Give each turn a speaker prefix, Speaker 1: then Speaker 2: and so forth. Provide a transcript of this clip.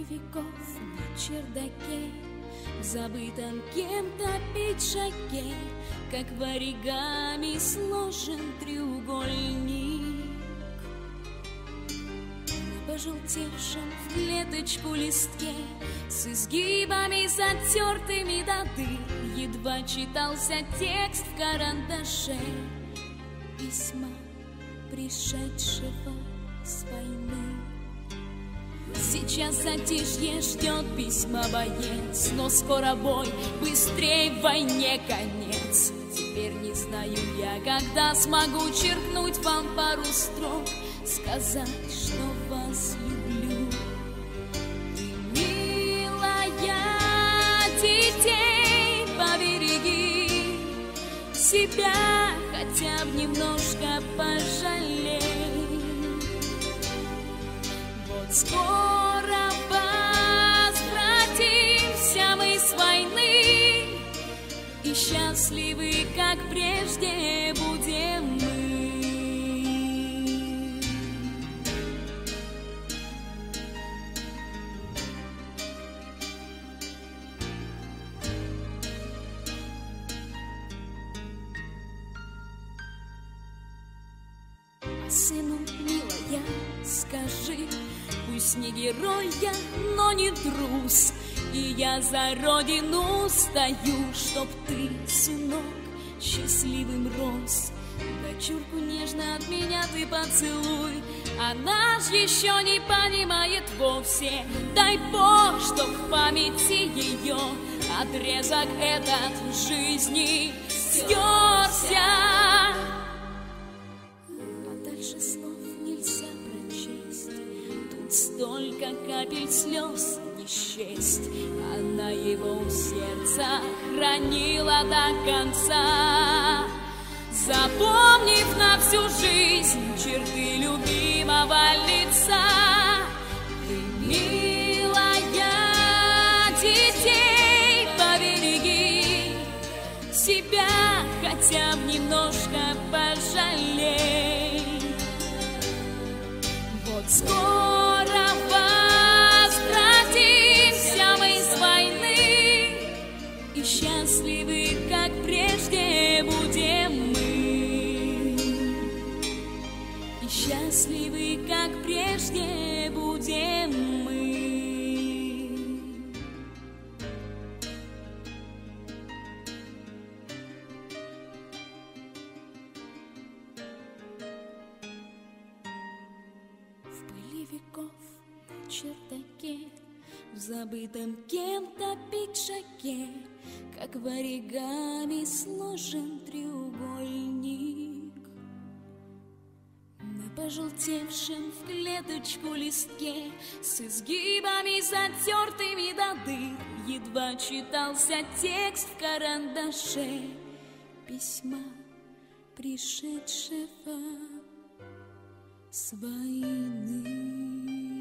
Speaker 1: пыли веков на чердаке, в забытом кем-то пиджаке, как в оригами сложен треугольник. На пожелтевшем в клеточку листке с изгибами затертыми до дыр едва читался текст в карандаше письма, пришедшего с войны. Сейчас затишье ждет письма боец, но скоро бой, быстрей в войне конец. Теперь не знаю я, когда смогу черкнуть вам пару строк, сказать, что вас люблю. Ты, милая, детей побереги, себя хотя бы немножко пожалей. Вот скоро возвратимся мы с войны, и счастливы, как прежде, будем мы. А сыну, милая, скажи, пусть не герой я, но не трус, и я за родину стою, чтоб ты, сынок, счастливым рос. Дочурку нежно от меня ты поцелуй, она ж еще не понимает вовсе. Дай Бог, чтоб в памяти ее отрезок этот в жизни стерся. А дальше слов нельзя прочесть, тут столько капель слез не счесть. Она его у сердца хранила до конца, запомнив на всю жизнь черты любимого лица. Ты, милая, детей побереги, себя хотя бы немножко пожалей. Вот скоро возвратимся мы с войны, и счастливы, как прежде, будем мы. И счастливы, как прежде, будем мы. В пыли веков на чердаке, в забытом кем-то пиджаке, как в оригами сложен треугольник. На пожелтевшем в клеточку листке с изгибами затертыми до дыр едва читался текст в карандаше письма, пришедшего с войны.